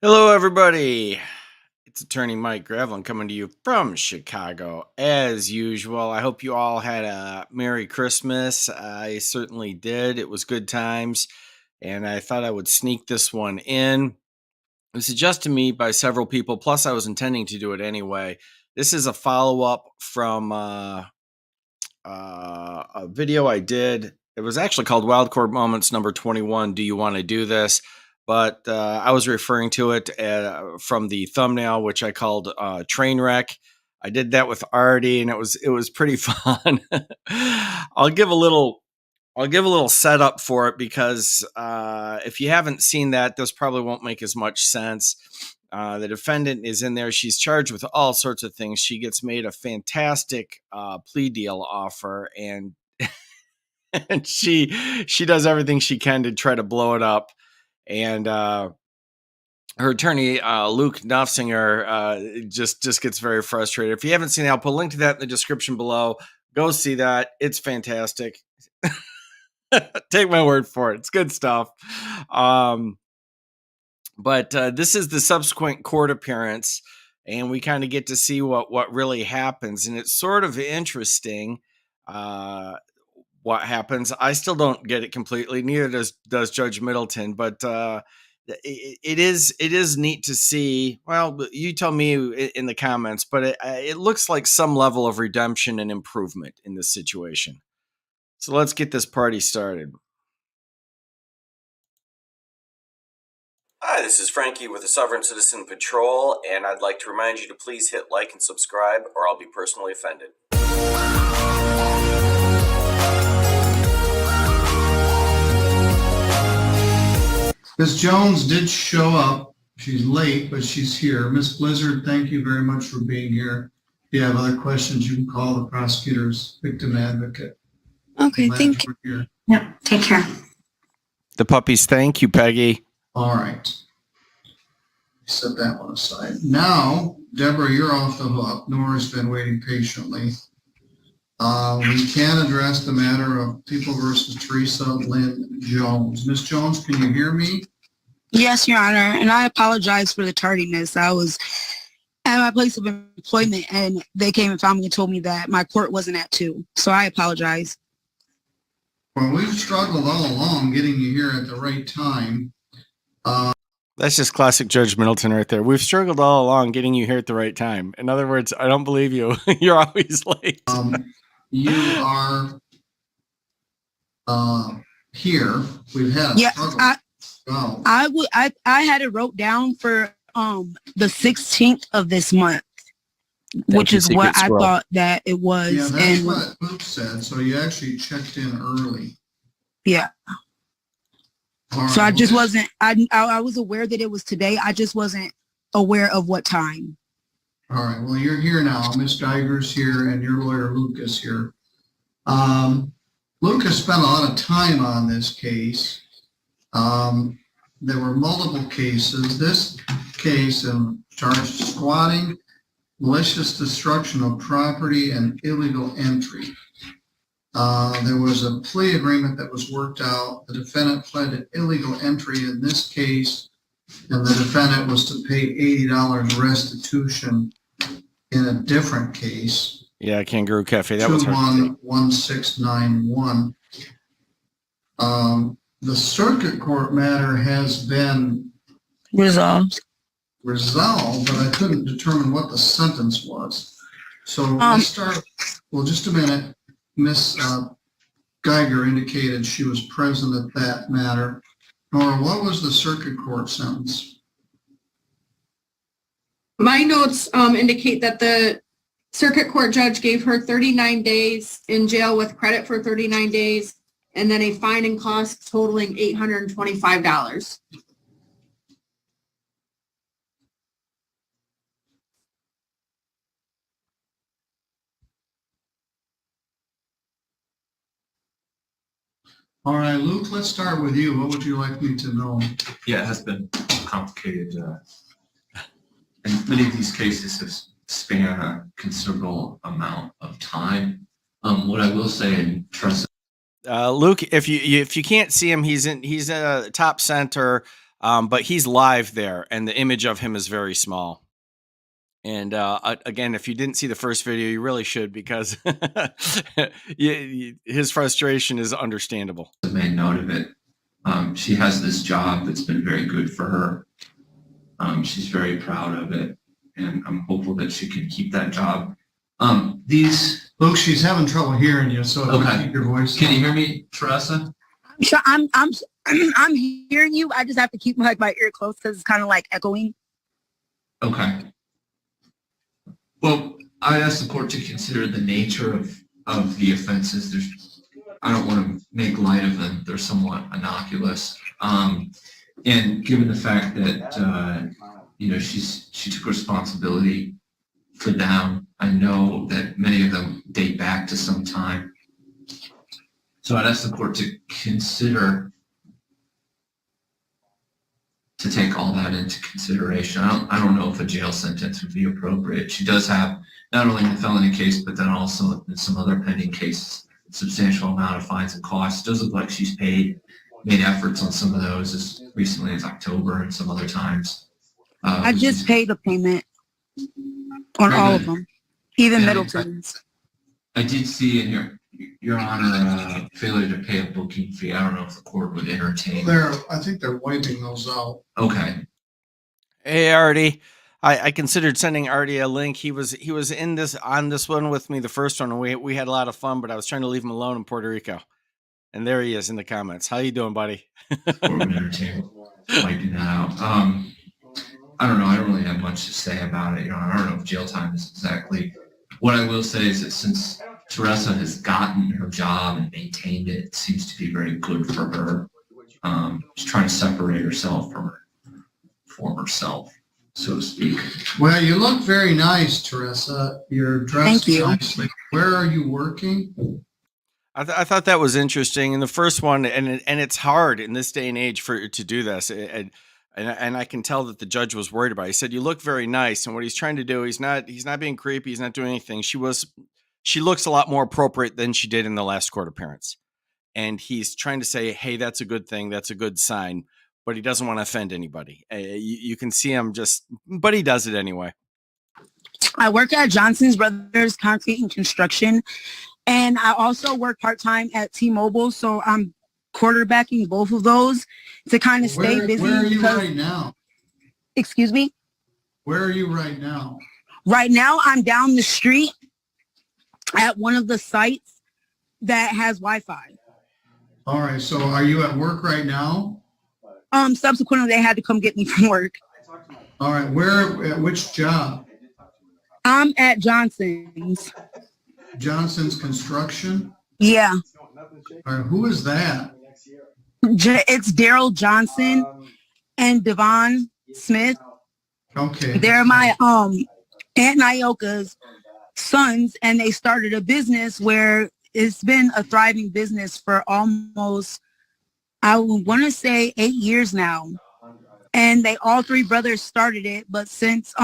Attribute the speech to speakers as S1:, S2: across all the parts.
S1: Hello, everybody. It's attorney Mike Gravelin coming to you from Chicago. As usual, I hope you all had a Merry Christmas. I certainly did. It was good times, and I thought I would sneak this one in. It was suggested to me by several people, plus I was intending to do it anyway. This is a follow-up from a video I did. It was actually called Wild Court Moments number 21. Do you want to do this? But I was referring to it from the thumbnail, which I called Train Wreck. I did that with Artie, and it was pretty fun. I'll give a little setup for it because if you haven't seen that, this probably won't make as much sense. The defendant is in there. She's charged with all sorts of things. She gets made a fantastic plea deal offer, and and she does everything she can to try to blow it up. And her attorney, Luke Knopfsinger, just gets very frustrated. If you haven't seen it, I'll put a link to that in the description below. Go see that. It's fantastic. Take my word for it. It's good stuff. But this is the subsequent court appearance, and we kind of get to see what really happens. And it's sort of interesting what happens. I still don't get it completely. Neither does Judge Middleton, but it is neat to see. Well, you tell me in the comments, but it looks like some level of redemption and improvement in this situation. So let's get this party started. Hi, this is Frankie with the Sovereign Citizen Patrol, and I'd like to remind you to please hit like and subscribe, or I'll be personally offended.
S2: Miss Jones did show up. She's late, but she's here. Miss Blizzard, thank you very much for being here. If you have other questions, you can call the prosecutor's victim advocate.
S3: Okay, thank you.
S4: Yep, take care.
S1: The puppies, thank you, Peggy.
S2: All right. Set that one aside. Now, Deborah, you're off the hook. Nora's been waiting patiently. We can address the matter of People versus Teresa Lynn Jones. Miss Jones, can you hear me?
S3: Yes, Your Honor, and I apologize for the tardiness. I was at my place of employment, and they came and found me and told me that my court wasn't at 2, so I apologize.
S2: Well, we've struggled all along getting you here at the right time.
S1: That's just classic Judge Middleton right there. We've struggled all along getting you here at the right time. In other words, I don't believe you. You're always late.
S2: You are here. We've had a struggle.
S3: I had it wrote down for the 16th of this month, which is what I thought that it was.
S2: Yeah, that's what Luke said. So you actually checked in early.
S3: Yeah.
S2: Right,
S3: so I just wasn't. I was aware that it was today. I just wasn't aware of what time.
S2: All right. Well, you're here now. Miss Geiger's here, and your lawyer Luke is here. Luke has spent a lot of time on this case. There were multiple cases. This case charged squatting, malicious destruction of property, and illegal entry. There was a plea agreement that was worked out. The defendant pled an illegal entry in this case, and the defendant was to pay $80 restitution in a different case.
S1: Yeah, Kangaroo Cafe. That was her.
S2: 211691. The circuit court matter has been
S3: resolved,
S2: but I couldn't determine what the sentence was. So let's start. Well, just a minute. Miss Geiger indicated she was present at that matter. Nora, what was the circuit court sentence?
S4: My notes indicate that the circuit court judge gave her 39 days in jail with credit for 39 days, and then a fine and costs totaling $825.
S2: All right, Luke, let's start with you. What would you like me to know?
S5: Yeah, it has been complicated. And many of these cases have span a considerable amount of time. What I will say in terms of
S1: Luke, if you can't see him, he's top center. But he's live there, and the image of him is very small. And again, if you didn't see the first video, you really should, because his frustration is understandable.
S5: I made note of it. She has this job that's been very good for her. She's very proud of it, and I'm hopeful that she can keep that job.
S2: Luke, she's having trouble hearing you, so if you
S5: Okay.
S2: keep your voice.
S5: Can you hear me, Teresa?
S3: Sure, I'm hearing you. I just have to keep my ear close because it's kind of like echoing.
S5: Okay. Well, I asked the court to consider the nature of the offenses. I don't want to make light of them. They're somewhat innocuous. And given the fact that, she took responsibility for them, I know that many of them date back to some time. So I'd ask the court to consider, to take all that into consideration. I don't know if a jail sentence would be appropriate. She does have not only the felony case, but then also in some other pending cases, a substantial amount of fines and costs. It does look like she's made efforts on some of those as recently as October and some other times.
S3: I just paid a payment on
S5: Very
S3: all
S5: good.
S3: of them, even
S5: Yeah,
S3: Middleton's.
S5: I did see in your honor failure to pay a booking fee. I don't know if the court would entertain.
S2: I think they're wiping those out.
S5: Okay.
S1: Hey, Artie. I considered sending Artie a link. He was on this one with me, the first one, and we had a lot of fun, but I was trying to leave him alone in Puerto Rico. And there he is in the comments. How you doing, buddy?
S5: Court would entertain wiping that out. I don't know. I don't really have much to say about it. I don't know if jail time is exactly. What I will say is that since Teresa has gotten her job and maintained it, it seems to be very good for her. She's trying to separate herself from her former self, so to speak.
S2: Well, you look very nice, Teresa. You're dressed
S3: Thank you.
S2: nicely. Where are you working?
S1: I thought that was interesting. In the first one, and it's hard in this day and age to do this. And I can tell that the judge was worried about it. He said, "You look very nice." And what he's trying to do, he's not being creepy. He's not doing anything. She looks a lot more appropriate than she did in the last court appearance. And he's trying to say, hey, that's a good thing. That's a good sign. But he doesn't want to offend anybody. You can see him but he does it anyway.
S3: I work at Johnson's Brothers Concrete and Construction, and I also work part-time at T-Mobile. So I'm quarterbacking both of those to kind of stay busy.
S2: Where are you right now?
S3: Excuse me?
S2: Where are you right now?
S3: Right now, I'm down the street at one of the sites that has Wi-Fi.
S2: All right. So are you at work right now?
S3: Subsequently, they had to come get me from work.
S2: All right. At which job?
S3: I'm at Johnson's.
S2: Johnson's Construction?
S3: Yeah.
S2: All right. Who is that?
S3: It's Daryl Johnson and Devon Smith.
S2: Okay.
S3: They're my Aunt Nyoka's sons, and they started a business where it's been a thriving business for almost, I want to say 8 years now. And they all three brothers started it, but since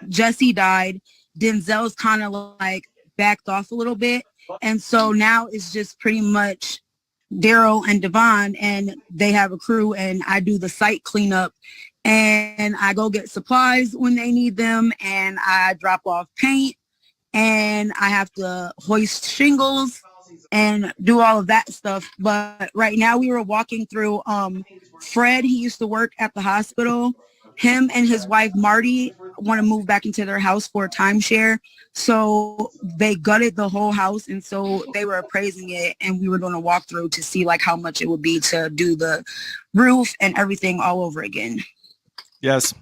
S3: Jesse died, Denzel's kind of like backed off a little bit. And so now it's just pretty much Daryl and Devon, and they have a crew, and I do the site cleanup, and I go get supplies when they need them, and I drop off paint, and I have to hoist shingles and do all of that stuff. But right now we were walking through Fred. He used to work at the hospital. Him and his wife Marty want to move back into their house for a timeshare, so they gutted the whole house, and so they were appraising it, and we were doing a walkthrough to see like how much it would be to do the roof and everything all over again.
S1: Yes.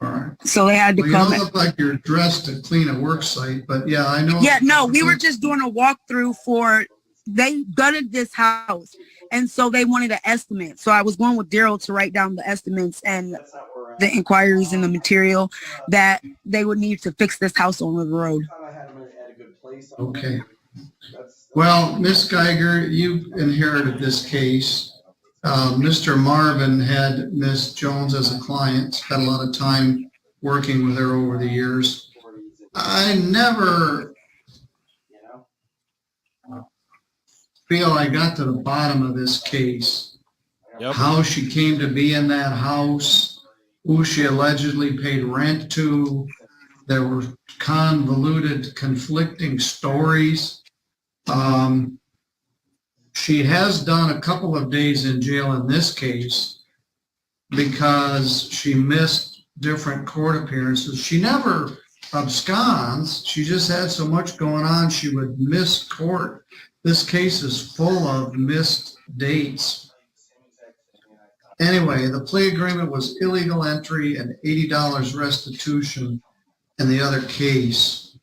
S2: All right.
S3: So they had to
S2: Well, you
S3: come.
S2: don't look like you're dressed to clean a work site, but yeah, I know.
S3: Yeah, no, we were just doing a walkthrough they gutted this house, and so they wanted an estimate. So I was going with Daryl to write down the estimates and the inquiries and the material that they would need to fix this house on the road.
S2: Okay. Well, Miss Geiger, you inherited this case. Mr. Marvin had Miss Jones as a client, spent a lot of time working with her over the years. I never feel I got to the bottom of this case.
S1: Yep.
S2: how she came to be in that house, who she allegedly paid rent to. There were convoluted, conflicting stories. She has done a couple of days in jail in this case because she missed different court appearances. She never absconds. She just had so much going on, she would miss court. This case is full of missed dates. Anyway, the plea agreement was illegal entry and $80 restitution in the other case.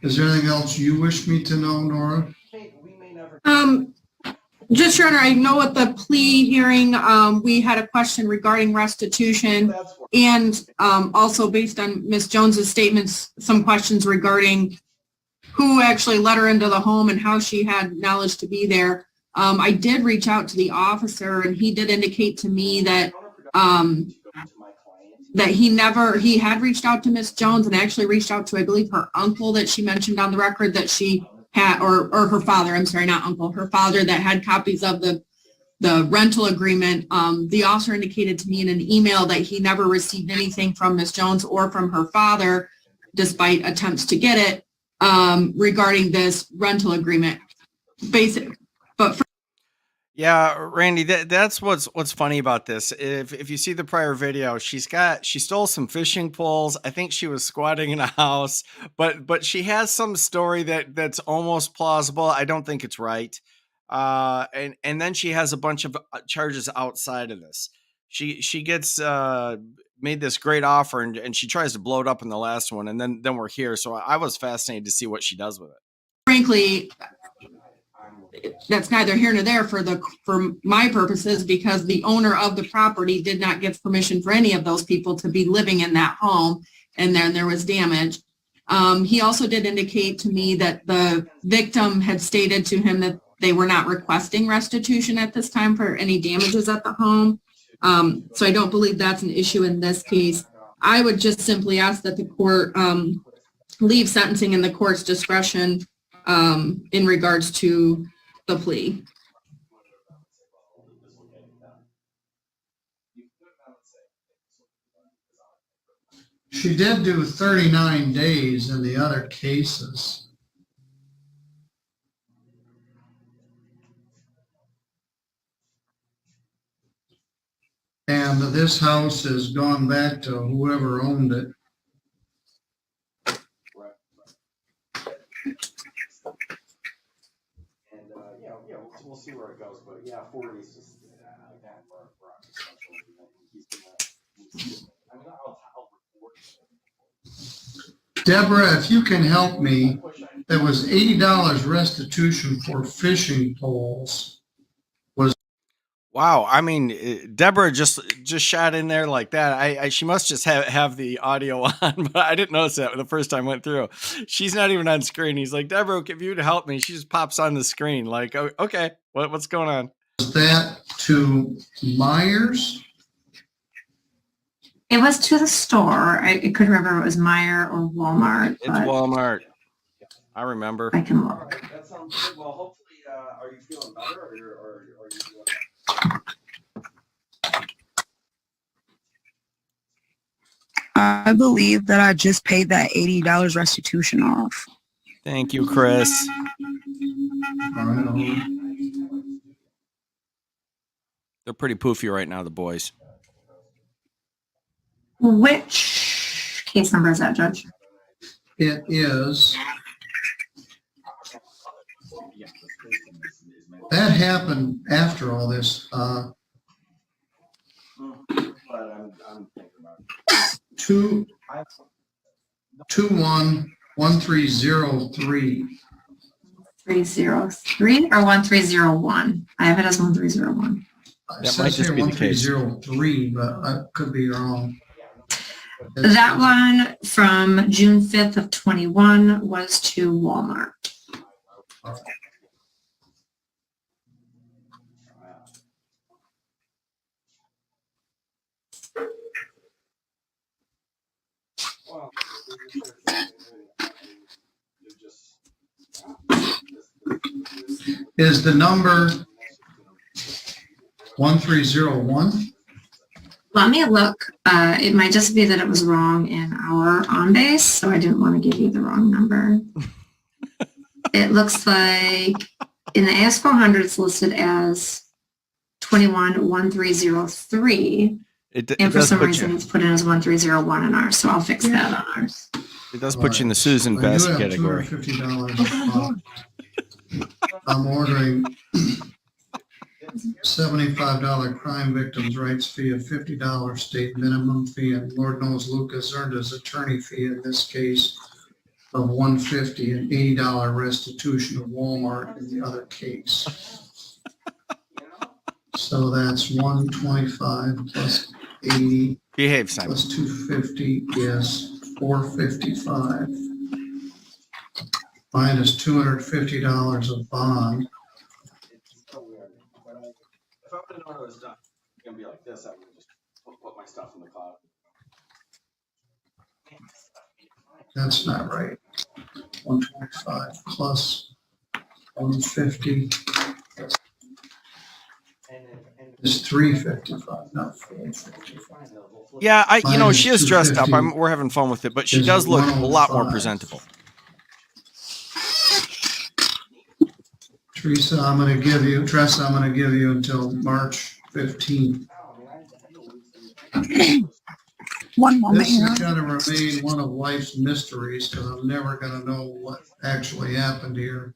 S2: Is there anything else you wish me to know, Nora?
S4: Just, Your Honor, I know at the plea hearing, we had a question regarding restitution, and also based on Ms. Jones's statements, some questions regarding who actually let her into the home and how she had knowledge to be there. I did reach out to the officer, and he did indicate to me that he had reached out to Ms. Jones and actually reached out to, I believe, her uncle that she mentioned on the record that she had, or her father, I'm sorry, not uncle, her father, that had copies of the rental agreement. The officer indicated to me in an email that he never received anything from Ms. Jones or from her father, despite attempts to get it, regarding this rental agreement.
S1: Yeah, Randy, that's what's funny about this. If you see the prior video, she stole some fishing poles. I think she was squatting in a house, but she has some story that's almost plausible. I don't think it's right. And then she has a bunch of charges outside of this. She gets made this great offer, and she tries to blow it up in the last one, and then we're here. So I was fascinated to see what she does with it.
S4: Frankly, that's neither here nor there for my purposes, because the owner of the property did not give permission for any of those people to be living in that home, and then there was damage. He also did indicate to me that the victim had stated to him that they were not requesting restitution at this time for any damages at the home. So I don't believe that's an issue in this case. I would just simply ask that the court leave sentencing in the court's discretion in regards to the plea.
S2: She did do 39 days in the other cases. And this house has gone back to whoever owned it.
S1: We'll see where it goes, but yeah, 40 is just
S2: Deborah, if you can help me, there was $80 restitution for fishing poles.
S1: Wow, I mean, Deborah just shot in there like that. She must just have the audio on, but I didn't notice that the first time I went through. She's not even on screen. He's like, Deborah, if you'd help me, she just pops on the screen. Like, oh, okay, what's going on?
S2: Was that to Myers?
S6: It was to the store. I couldn't remember if it was Meijer or Walmart.
S1: It's Walmart. I remember.
S6: I can look.
S1: That sounds good. Well, hopefully, are you feeling better, or are you feeling?
S3: I believe that I just paid that $80 restitution off.
S1: Thank you, Chris.
S2: All right.
S1: They're pretty poofy right now, the boys.
S6: Which case number is that, Judge?
S2: It is. That happened after all this. 211303.
S6: 303 or 1301? I have it as 1301.
S2: It says here 1303, but I could be wrong.
S6: That one from June 5th of 21 was to Walmart.
S2: Is the number 1301?
S6: Let me look. It might just be that it was wrong in our on base, so I didn't want to give you the wrong number. It looks like in the AS400 it's listed as 211303. And for some reason it's put in as 1301 in ours, so I'll fix that on ours.
S1: It does put you in the Susan Best category.
S2: $250. I'm ordering $75 crime victims' rights fee, a $50 state minimum fee, and Lord knows Lucas earned his attorney fee in this case of $150 and $80 restitution of Walmart in the other case. So that's 125 plus 80
S1: Behave, Simon.
S2: plus 250 is 455 minus $250 of bond.
S1: If I would have known it was done, it's gonna be like this, I would have just put my stuff in the cloud.
S2: That's not right. 125 plus 150 is 355, not 455.
S1: Yeah, she is dressed up.
S2: 250
S1: We're having fun with it, but she
S2: is
S1: does look a lot more
S2: 105.
S1: presentable.
S2: Tressa, I'm going to give you until March 15th.
S3: One moment
S2: This
S3: here.
S2: is going to remain one of life's mysteries because I'm never going to know what actually happened here.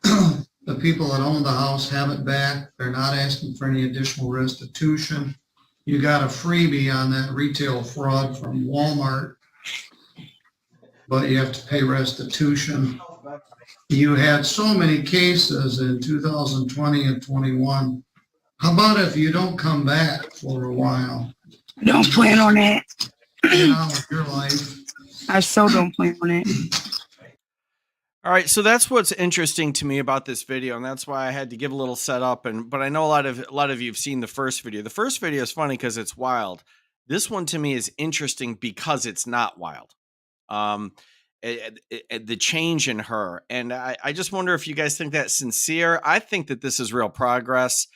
S2: The people that own the house have it back. They're not asking for any additional restitution. You got a freebie on that retail fraud from Walmart, but you have to pay restitution. You had so many cases in 2020 and 21. How about if you don't come back for a while?
S3: Don't plan on that.
S2: Get on with your life.
S3: I so don't plan on it.
S1: All right, so that's what's interesting to me about this video, and that's why I had to give a little setup. But I know a lot of you have seen the first video. The first video is funny because it's wild. This one to me is interesting because it's not wild. The change in her, and I just wonder if you guys think that's sincere. I think that this is real progress,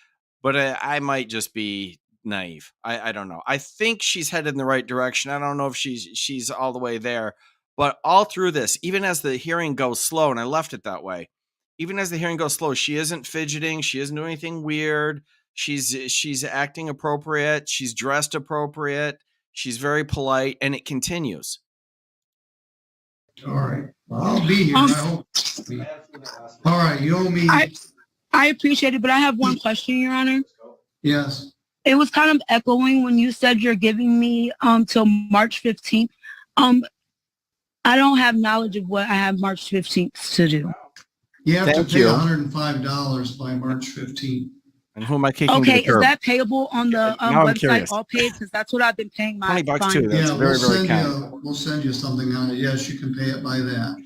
S1: but I might just be naive. I don't know. I think she's headed in the right direction. I don't know if she's all the way there. But all through this, even as the hearing goes slow, and I left it that way, even as the hearing goes slow, she isn't fidgeting. She isn't doing anything weird. She's acting appropriate. She's dressed appropriate. She's very polite, and it continues.
S2: All right. Well, I'll be here. I hope. All right. You owe me.
S3: I appreciate it, but I have one question, Your Honor.
S2: Yes.
S3: It was kind of echoing when you said you're giving me till March 15th. I don't have knowledge of what I have March 15th to do.
S2: You have
S1: Thank
S2: to pay
S1: you.
S2: $105 by March 15th.
S1: And who am I kicking to
S3: Okay,
S1: the curb?
S3: is that payable on the
S1: Now I'm
S3: website
S1: curious.
S3: all paid? Because that's what I've been paying my
S1: $20
S3: fine.
S1: too. That's
S2: Yeah,
S1: very, very kind.
S2: we'll send you something on it. Yes, you can pay it by that.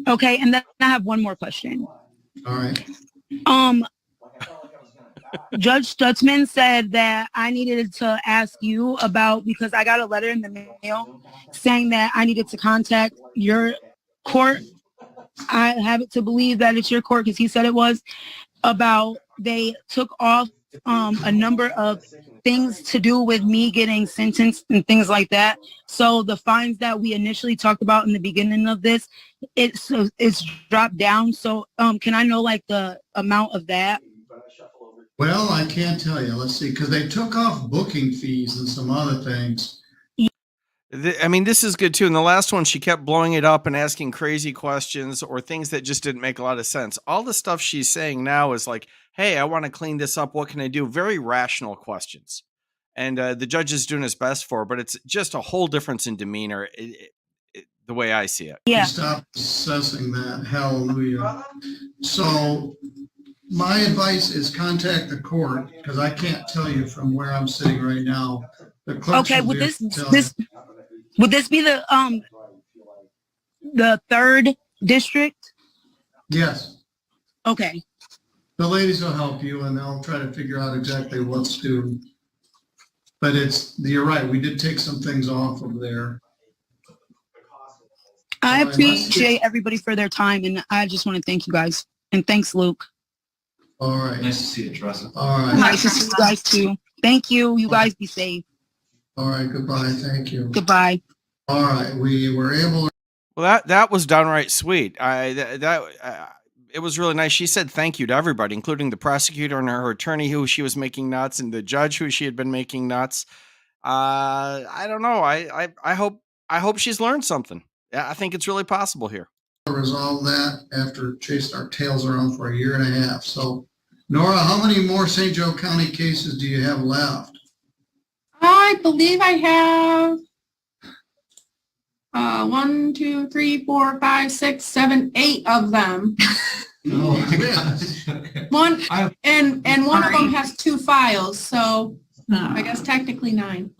S3: Okay, and then I have one more question.
S2: All right.
S3: Judge Stutzman said that I needed to ask you about, because I got a letter in the mail saying that I needed to contact your court. I have it to believe that it's your court because he said it was, about they took off a number of things to do with me getting sentenced and things like that. So the fines that we initially talked about in the beginning of this, it's dropped down. So can I know like the amount of that?
S2: Well, I can't tell you. Let's see, because they took off booking fees and some other things.
S1: I mean, this is good too. In the last one, she kept blowing it up and asking crazy questions or things that just didn't make a lot of sense. All the stuff she's saying now is like, hey, I want to clean this up. What can I do? Very rational questions. And the judge is doing his best for her, but it's just a whole difference in demeanor, the way I see it.
S3: Yeah.
S2: Stop assessing that. Hallelujah. So my advice is contact the court, because I can't tell you from where I'm sitting right now. The clerk
S3: Okay,
S2: should
S3: would
S2: be
S3: this
S2: able to tell you.
S3: would this be the 3rd district?
S2: Yes.
S3: Okay.
S2: The ladies will help you and they'll try to figure out exactly what's due. But you're right, we did take some things off of there.
S3: I appreciate everybody for their time, and I just want to thank you guys. And thanks, Luke.
S2: All right.
S5: Nice to see you, Teresa.
S2: All right.
S3: Nice to see you guys too. Thank you. You guys be safe.
S2: All right. Goodbye. Thank you.
S3: Goodbye.
S2: All right. We were able to.
S1: Well, that was downright sweet. It was really nice. She said thank you to everybody, including the prosecutor and her attorney, who she was making nuts, and the judge, who she had been making nuts. I don't know. I hope she's learned something. Yeah, I think it's really possible here.
S2: Resolve that after chased our tails around for a year and a half. So, Nora, how many more St. Joe County cases do you have left?
S4: I believe I have 1, 2, 3, 4, 5, 6, 7, 8 of them.
S2: Oh, yes.
S4: One and one of them
S6: Sorry.
S4: has 2 files, so
S6: No.
S4: I guess technically 9.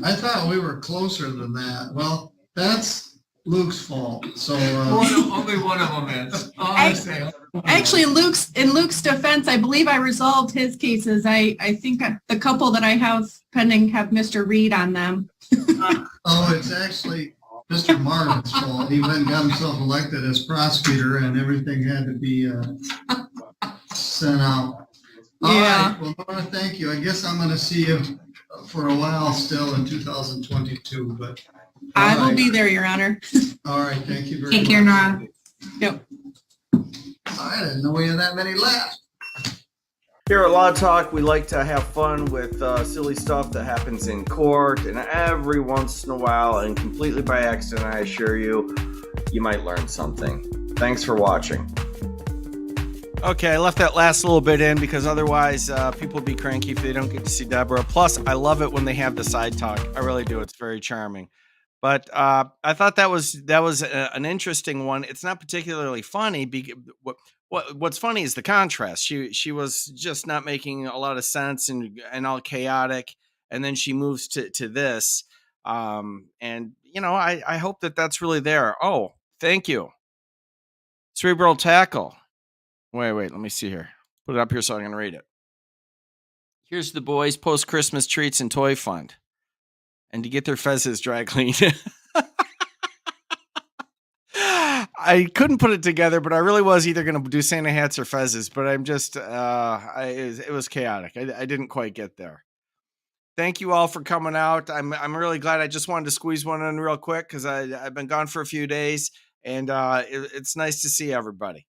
S2: I thought we were closer than that. Well, that's Luke's fault. So,
S5: Only one of them is. Honestly.
S4: Actually, in Luke's defense, I believe I resolved his cases. I think the couple that I have pending have Mr. Reed on them.
S2: oh, it's actually Mr. Martin's fault. He went and got himself elected as prosecutor, and everything had to be sent out. All
S4: Yeah.
S2: right. Well, Nora, thank you. I guess I'm going to see you for a while still in 2022, but
S4: I
S2: all
S4: will
S2: right.
S4: be there, Your Honor.
S2: All right. Thank you very much.
S6: Take care, Nora.
S4: Yep.
S2: I didn't know we had that many left.
S1: Here at Law Talk, we like to have fun with silly stuff that happens in court, and every once in a while, and completely by accident, I assure you, you might learn something. Thanks for watching. Okay, I left that last little bit in because otherwise people will be cranky if they don't get to see Deborah. Plus, I love it when they have the side talk. I really do. It's very charming. But I thought that was an interesting one. It's not particularly funny. What's funny is the contrast. She was just not making a lot of sense and all chaotic, and then she moves to this. And you know, I hope that that's really there. Oh, thank you. Cerebral tackle. Wait, let me see here. Put it up here so I can read it. Here's the boys' post-Christmas treats and toy fund. And to get their fezzes dry cleaned. I couldn't put it together, but I really was either going to do Santa hats or fezzes, but I'm just, it was chaotic. I didn't quite get there. Thank you all for coming out. I'm really glad. I just wanted to squeeze one in real quick because I've been gone for a few days, and it's nice to see everybody.